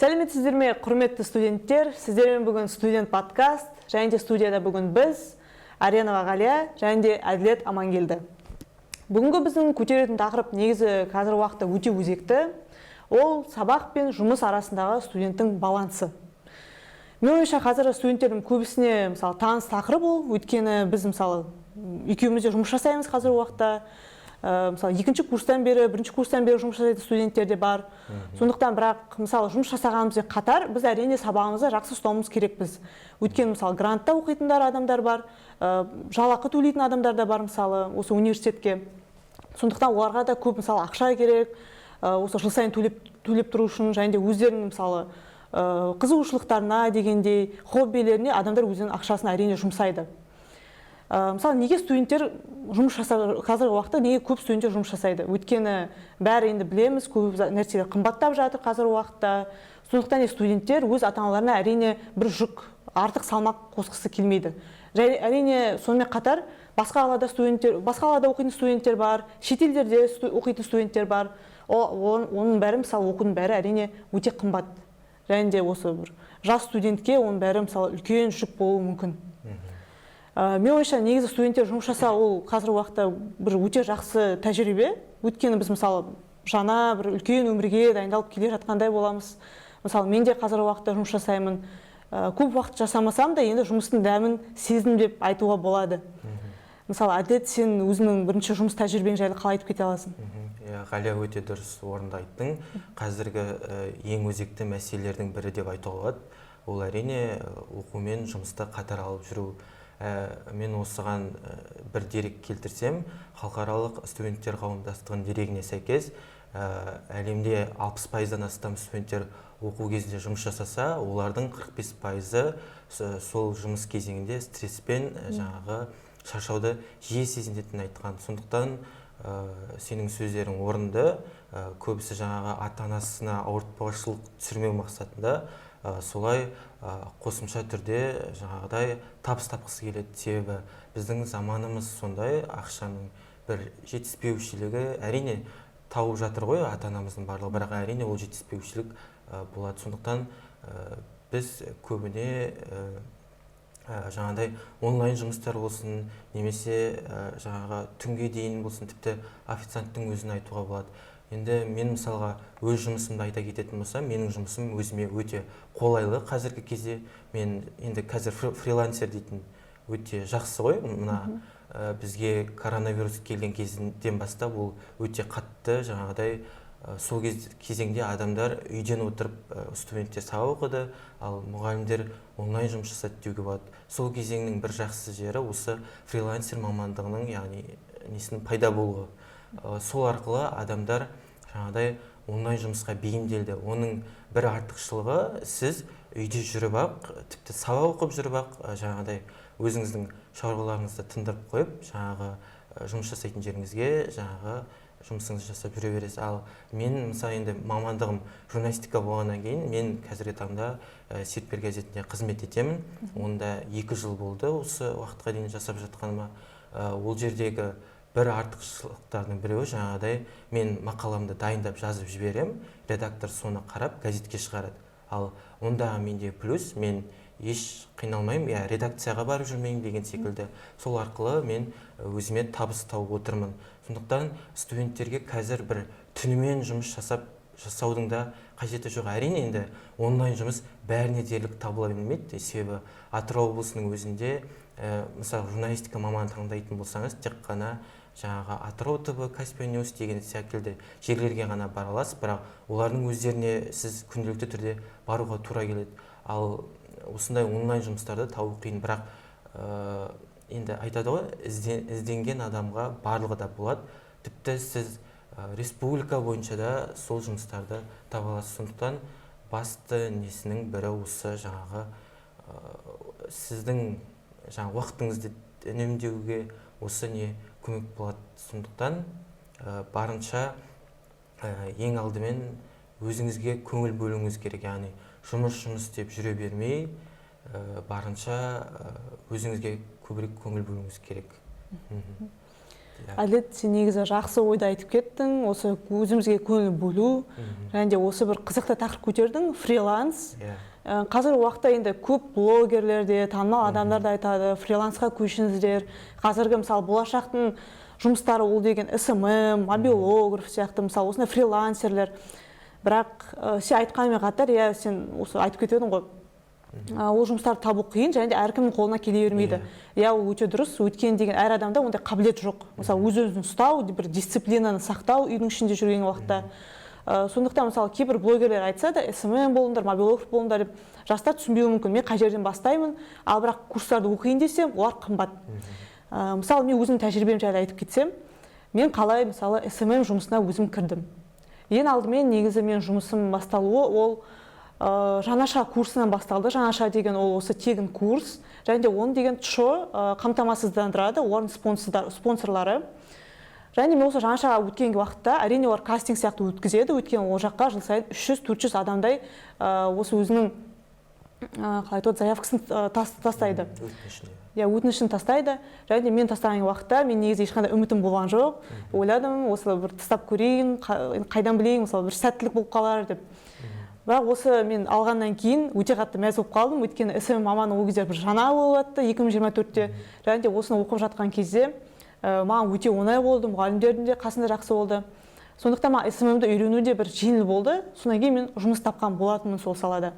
Сәлеметсіздер ме, құрметті студенттер? Сіздермен бүгін студент подкаст, және де студияда бүгін біз, Аренова Ғалия, және де Әділет Амангелді. Бүгінгі біздің көтеретін тақырып негізі қазір уақытта өте өзекті. Ол сабақ пен жұмыс арасындағы студенттің балансы. Мен ойымша қазір студенттердің көбісіне мысалы таныс тақырып ол, өйткені біз мысалы екеуміз де жұмыс жасаймыз қазір уақытта. Мысалы екінші курстан бері, бірінші курстан бері жұмыс жасайтын студенттер де бар. Сондықтан бірақ мысалы жұмыс жасағанымызбен қатар біз әрине сабағымызды жақсы ұстауымыз керекпіз. Өйткені мысалы грантта оқитындар адамдар бар, жалақы төлейтін адамдар да бар мысалы осы университетке. Сондықтан оларға да көп мысалы ақша керек, осы жыл сайын төлеп тұру үшін, және де өздерінің мысалы қызығушылықтарына дегендей хоббилеріне адамдар өзінің ақшасын әрине жұмсайды. Мысалы неге студенттер жұмыс жасайды, қазіргі уақытта неге көп студенттер жұмыс жасайды? Өйткені бәрі енді білеміз, көп нәрселер қымбаттап жатыр қазіргі уақытта. Сондықтан студенттер өз ата-аналарына әрине бір жүк, артық салмақ қосқысы келмейді. Әрине сонымен қатар басқа қалада оқитын студенттер бар, шетелдерде оқитын студенттер бар. Оның бәрі мысалы оқудың бәрі әрине өте қымбат. Және де осы бір жас студентке оның бәрі мысалы үлкен жүк болуы мүмкін. Мен ойымша негізі студенттер жұмыс жасау ол қазіргі уақытта бір өте жақсы тәжірибе. Өйткені біз мысалы жаңа бір үлкен өмірге дайындалып келе жатқандай боламыз. Мысалы мен де қазіргі уақытта жұмыс жасаймын. Көп уақыт жасамасам да енді жұмыстың дәмін сездім деп айтуға болады. Мысалы Әділет, сен өзіңнің бірінші жұмыс тәжірибең жайлы қалай айтып кете аласың? Ғалия, өте дұрыс орынды айттың. Қазіргі ең өзекті мәселелердің бірі деп айтуға болады. Ол әрине оқу мен жұмысты қатар алып жүру. Мен осыған бір дерек келтірсем, халықаралық студенттер қауымдастығының дерегіне сәйкес, әлемде 60%-дан астам студенттер оқу кезінде жұмыс жасаса, олардың 45%-ы сол жұмыс кезеңінде стресспен жаңағы шаршауды жиі сезінетінін айтқан. Сондықтан сенің сөздерің орынды, көбісі жаңағы ата-анасына ауыртпашылық түсірмеу мақсатында солай қосымша түрде жаңағыдай табыс тапқысы келеді. Себебі біздің заманымыз сондай, ақшаның бір жетіспеушілігі әрине тауып жатыр ғой ата-анамыздың барлығы, бірақ әрине ол жетіспеушілік болады. Сондықтан біз көбіне жаңағыдай онлайн жұмыстар болсын, немесе жаңағы түнге дейін болсын, тіпті официанттың өзін айтуға болады. Енді мен мысалға өз жұмысымды айта кететін болсам, менің жұмысым өзіме өте қолайлы қазіргі кезде. Мен енді қазір фрилансер дейтін өте жақсы ғой. Мына бізге коронавирус келген кезден бастап ол өте қатты жаңағыдай сол кезеңде адамдар үйден отырып студенттер сабақ оқыды, ал мұғалімдер онлайн жұмыс жасады деуге болады. Сол кезеңнің бір жақсы жері осы фрилансер мамандығының, яғни несінің пайда болуы. Сол арқылы адамдар жаңағыдай онлайн жұмысқа бейімделді. Оның бір артықшылығы, сіз үйде жүріп ақ, тіпті сабақ оқып жүріп ақ, жаңағыдай өзіңіздің шаруаларыңызды тындырып қойып, жаңағы жұмыс жасайтын жеріңізге жаңағы жұмысыңызды жасап жүре бересіз. Ал мен мысалы енді мамандығым журналистика болғаннан кейін, мен қазіргі таңда Серпер газетінде қызмет етемін. Онда 2 жыл болды осы уақытқа дейін жасап жатқаныма. Ол жердегі бір артықшылықтардың біреуі жаңағыдай мен мақаламды дайындап жазып жіберем, редактор соны қарап газетке шығарады. Ал ондағы менде плюс, мен еш қиналмаймын, редакцияға барып жүрмеймін деген секілді. Сол арқылы мен өзіме табыс тауып отырмын. Сондықтан студенттерге қазір бір түнімен жұмыс жасаудың да қажеті жоқ. Әрине енді онлайн жұмыс бәріне дерлік табыла бермейді. Себебі Атырау облысының өзінде мысалы журналистика мамандығын таңдайтын болсаңыз, тек қана жаңағы Атырау ТБ, Каспий университеті деген секілді жерлерге ғана бара аласыз, бірақ олардың өздеріне сіз күнделікті түрде баруға тура келеді. Ал осындай онлайн жұмыстарды табу қиын, бірақ енді айтады ғой, ізденген адамға барлығы да болады. Тіпті сіз республика бойынша да сол жұмыстарды таба аласыз. Сондықтан басты несінің бірі осы жаңағы сіздің уақытыңызды үнемдеуге осы не көмек болады. Сондықтан барынша ең алдымен өзіңізге көңіл бөлуіңіз керек. Яғни жұмыс деп жүре бермей, барынша өзіңізге көбірек көңіл бөлуіңіз керек. Әділет, сен негізі жақсы ойды айтып кеттің, осы өзімізге көңіл бөлу, және де осы бір қызықты тақырып көтердің, фриланс. Қазір уақытта енді көп блогерлер де, танымал адамдар да айтады, фрилансқа көшіңіздер. Қазіргі мысалы болашақтың жұмыстары ол деген SMM, мобилограф сияқты мысалы осындай фрилансерлер. Бірақ сен айтқанымен қатар, сен осы айтып кетедің ғой, ол жұмыстарды табу қиын, және де әркімнің қолына келе бермейді. Ол өте дұрыс, өйткені деген әр адамда ондай қабілет жоқ. Мысалы өз-өзін ұстау, бір дисциплинаны сақтау үйдің ішінде жүрген уақытта. Сондықтан мысалы кейбір блогерлер айтса да, SMM болыңдар, мобилограф болыңдар деп, жастар түсінбеуі мүмкін. Мен қай жерден бастаймын, ал бірақ курстарды оқиын десем, олар қымбат. Мысалы мен өзімнің тәжірибем жайлы айтып кетсем, мен қалай мысалы SMM жұмысына өзім кірдім. Ең алдымен негізі мен жұмысым басталуы ол жаңаша курсынан басталды. Жаңаша деген ол осы тегін курс, және де оны деген ЧО қамтамасыздандырады, олардың спонсорлары. Және мен осы жаңаша өткен уақытта әрине олар кастинг сияқты өткізеді, өйткені ол жаққа жыл сайын 300-400 адамдай осы өзінің заявкасын тастайды. Өтінішін тастайды. Және де мен тастаған уақытта мен негізі ешқандай үмітім болған жоқ. Ойладым, осы бір тастап көрейін, қайдан білейін, мысалы бір сәттілік болып қалар деп. Бірақ осы мен алғаннан кейін өте қатты мәз болып қалдым, өйткені SMM маманы ол кезде бір жаңа болып жатты 2024-те. Және де осыны оқып жатқан кезде маған өте оңай болды, мұғалімдердің де қасында жақсы болды. Сондықтан маған SMM-ді үйрену де бір жеңіл болды. Содан кейін мен жұмыс тапқан болатынмын сол салада.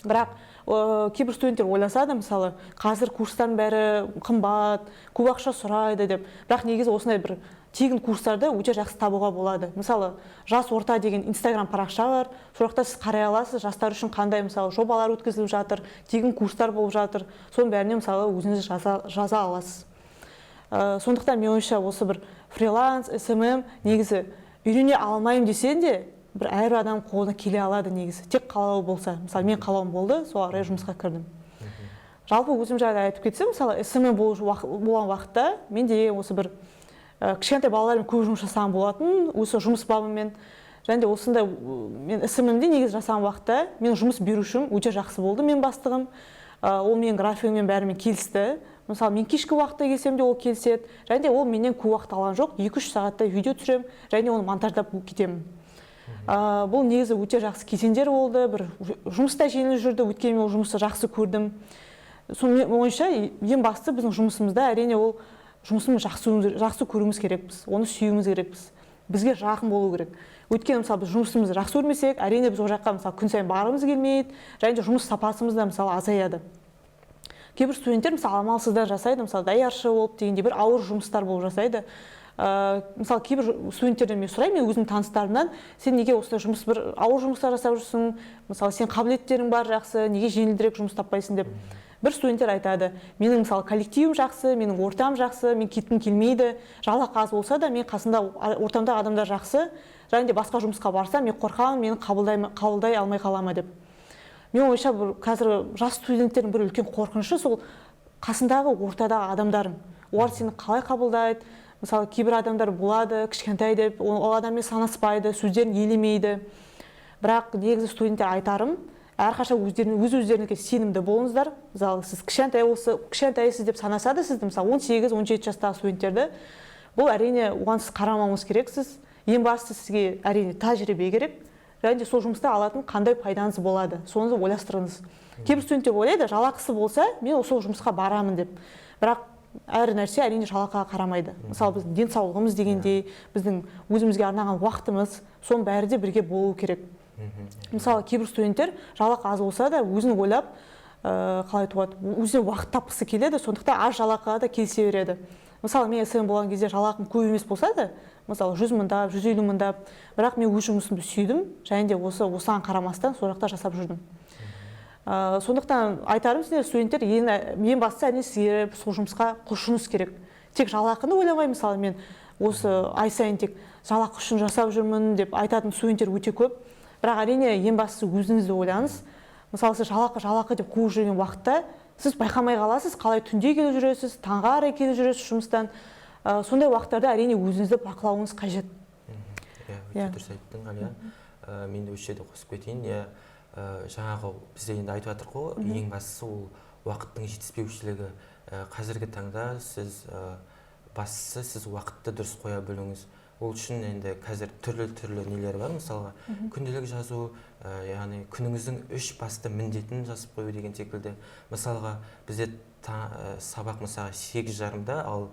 Бірақ кейбір студенттер ойласа да, мысалы, қазір курстардың бәрі қымбат, көп ақша сұрайды деп. Бірақ негізі осындай бір тегін курстарды өте жақсы табуға болады. Мысалы, жас орта деген Instagram парақша бар. Сол жақта сіз қарай аласыз, жастар үшін қандай мысалы жобалар өткізіліп жатыр, тегін курстар болып жатыр. Соның бәріне мысалы өзіңіз жаза аласыз. Сондықтан мен ойымша осы бір фриланс, SMM негізі үйрене алмаймын десең де, бір әрбір адам қолына келе алады негізі. Тек қалауы болса. Мысалы, мен қалауым болды, сол арай жұмысқа кірдім. Жалпы өзім жайлы айтып кетсем, мысалы, SMM болған уақытта мен де осы бір кішкентай балалармен көп жұмыс жасаған болатын, осы жұмыс бабымен. Және де осындай мен SMM-де негізі жасаған уақытта менің жұмыс берушім өте жақсы болды, мен бастығым. Ол менің графигіммен бәрімен келісті. Мысалы, мен кешкі уақытта келсем де ол келіседі. Және де ол менен көп уақыт алған жоқ, 2-3 сағатта видео түсірем, және оны монтаждап кетемін. Бұл негізі өте жақсы кезеңдер болды, бір жұмыста жеңіл жүрді, өйткені мен ол жұмысты жақсы көрдім. Сонымен ойынша ең басты біздің жұмысымызда әрине ол жұмысымызды жақсы көруіміз керекпіз, оны сүюіміз керекпіз, бізге жақын болу керек. Өйткені мысалы біз жұмысымызды жақсы көрмесек, әрине біз ол жаққа мысалы күн сайын барғымыз келмейді, және де жұмыс сапасымыз да мысалы азаяды. Кейбір студенттер мысалы амалсыздан жасайды, мысалы даяршы болып дегенде бір ауыр жұмыстар болып жасайды. Мысалы кейбір студенттерден мен сұраймын, мен өзімнің таныстарымнан, сен неге осындай жұмыс бір ауыр жұмыстар жасап жүрсің, мысалы сен қабілеттерің бар жақсы, неге жеңілдірек жұмыс таппайсың деп. Бір студенттер айтады, менің мысалы коллективім жақсы, менің ортам жақсы, мен кеткім келмейді, жалақы аз болса да мен қасында ортамдағы адамдар жақсы, және де басқа жұмысқа барсам мен қорқамын, мені қабылдай алмай қалама деп. Мен ойша қазір жас студенттердің бір үлкен қорқынышы сол қасындағы ортадағы адамдарың. Олар сені қалай қабылдайды? Мысалы, кейбір адамдар болады, кішкентай деп, ол адаммен санаспайды, сөздерін елемейді. Бірақ негізі студенттер айтарым, әрқашан өз-өздеріңізге сенімді болыңыздар. Мысалы, сіз кішкентайсыз деп санаса да сізді, мысалы 18-17 жастағы студенттерді, бұл әрине оған сіз қарамауыңыз керексіз. Ең басты сізге әрине тәжірибе керек. Және де сол жұмыста алатын қандай пайдаңыз болады, соны ойластырыңыз. Кейбір студенттер ойлайды, жалақысы болса, мен сол жұмысқа барамын деп. Бірақ әр нәрсе әрине жалақыға қарамайды. Мысалы, біздің денсаулығымыз дегендей, біздің өзімізге арнаған уақытымыз, соның бәрі де бірге болу керек. Мысалы, кейбір студенттер жалақы аз болса да өзін ойлап, қалай туады, өзіне уақыт тапқысы келеді, сондықтан аз жалақыға да келісе береді. Мысалы, мен SMM болған кезде жалақым көп емес болса да, мысалы 100 мыңдап, 150 мыңдап, бірақ мен өз жұмысымды сүйдім, және де осыған қарамастан сол жақта жасап жүрдім. Сондықтан айтарым сіздер студенттер, ең бастысы әрине сізге сол жұмысқа құлшынуыңыз керек. Тек жалақыны ойламай, мысалы мен осы ай сайын тек жалақы үшін жасап жүрмін деп айтатын студенттер өте көп. Бірақ әрине ең бастысы өзіңізді ойлаңыз. Мысалы сіз жалақы деп қуып жүрген уақытта сіз байқамай қаласыз, қалай түнде келіп жүресіз, таңға қарай келіп жүресіз жұмыстан. Сондай уақыттарда әрине өзіңізді бақылауыңыз қажет. Өте дұрыс айттың, Ғалия. Мен де осы жерде қосып кетейін. Жаңағы бізде енді айтып жатыр ғой, ең бастысы ол уақыттың жетіспеушілігі. Қазіргі таңда сіз бастысы сіз уақытты дұрыс қоя білуіңіз. Ол үшін енді қазір түрлі нелер бар, мысалға күнделік жазу, яғни күніңіздің 3 басты міндетін жазып қою деген секілді. Мысалға бізде сабақ мысалға 8:30-да, ал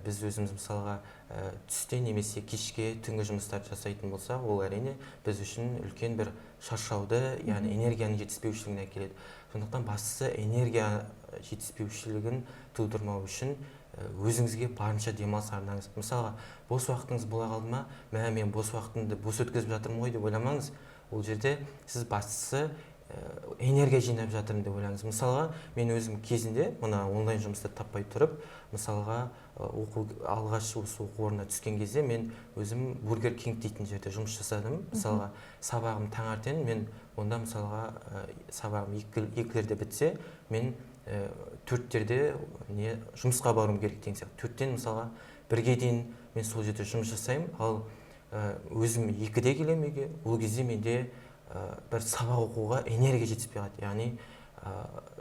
біз өзіміз мысалға түсте немесе кешке түнгі жұмыстарды жасайтын болса, ол әрине біз үшін үлкен бір шаршауды, яғни энергияның жетіспеушілігіне әкеледі. Сондықтан бастысы энергия жетіспеушілігін тудырмау үшін өзіңізге барынша демалыс арнаңыз. Мысалға, бос уақытыңыз бола қалды ма, мен бос уақытымды бос өткізіп жатырмын ғой деп ойламаңыз. Ол жерде сіз бастысы энергия жинап жатырмын деп ойлаңыз. Мысалға, мен өзім кезінде мына онлайн жұмысты таппай тұрып, мысалға, алғаш осы оқу орнына түскен кезде мен өзім Бургер Кинг дейтін жерде жұмыс жасадым. Мысалға, сабағым таңертең, мен онда мысалға сабағым 2-лерде бітсе, мен 4-терде жұмысқа баруым керек деген сияқты. 4-тен мысалға 1-ге дейін мен сол жерде жұмыс жасаймын, ал өзім 2-де келем үйге. Ол кезде менде бір сабақ оқуға энергия жетіспей қалады. Яғни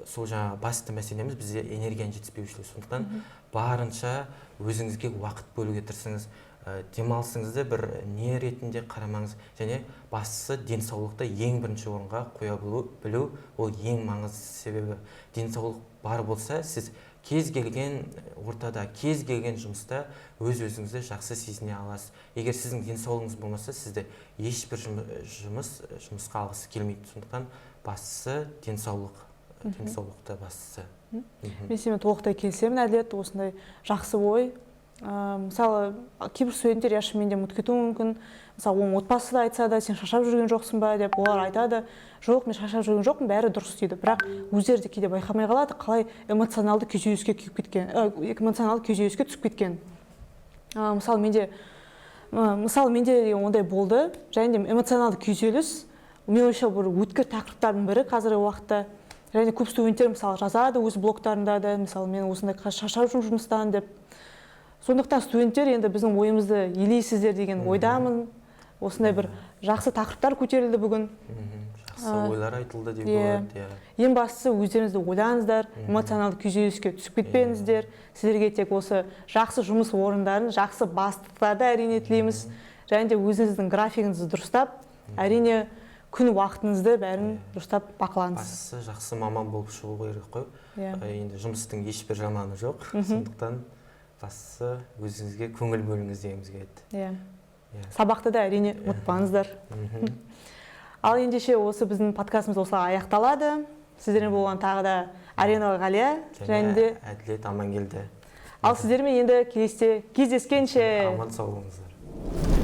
сол жаңа басты мәселеміз бізде энергияның жетіспеушілігі. Сондықтан барынша өзіңізге уақыт бөлуге тырысыңыз. Демалысыңызды бір не ретінде қарамаңыз, және бастысы денсаулықты ең бірінші орынға қоя білу, ол ең маңызды себебі. Денсаулық бар болса, сіз кез келген ортада, кез келген жұмыста өз-өзіңізді жақсы сезіне аласыз. Егер сіздің денсаулығыңыз болмаса, сізді ешбір жұмысқа алғысы келмейді. Сондықтан бастысы денсаулықта бастысы. Мен сенімен толықтай келісемін, әділет, осындай жақсы ой. Мысалы, кейбір студенттер менде ұмытып кетуі мүмкін. Мысалы, оның отбасы да айтса да, сен шаршап жүрген жоқсың ба деп, олар айтады. Жоқ, мен шаршап жүрген жоқпын, бәрі дұрыс дейді. Бірақ өздері де кейде байқамай қалады, қалай эмоционалды күйзеліске түсіп кеткен. Мысалы, менде ондай болды. Және де эмоционалды күйзеліс мен ойымша бір өткір тақырыптардың бірі қазіргі уақытта. Және көп студенттер мысалы жазады өз блогтарында да, мысалы мен осындай шаршап жүрмін жұмыстан деп. Сондықтан студенттер енді біздің ойымызды елейсіздер деген ойдамын. Осындай бір жақсы тақырыптар көтерілді бүгін. Жақсы ойлар айтылды деп болады. Ең бастысы өздеріңізді ойлаңыздар, эмоционалды күйзеліске түсіп кетпеңіздер. Сіздерге тек осы жақсы жұмыс орындарын, жақсы бастықтарды әрине тілейміз. Және де өзіңіздің графигіңізді дұрыстап, әрине күн уақытыңызды бәрін дұрыстап бақылаңыз. Бастысы жақсы маман болып шығу керек қой. Енді жұмыстың ешбір жаманы жоқ. Сондықтан бастысы өзіңізге көңіл бөліңіз дегіміз келеді. Сабақты да әрине ұмытпаңыздар. Ал ендеше осы біздің подкастымыз осылай аяқталады. Сіздермен болған тағы да Арена Ғалия және де Әділет Амангелді. Ал сіздермен енді келесіде кездескенше. Аман сау болыңыздар.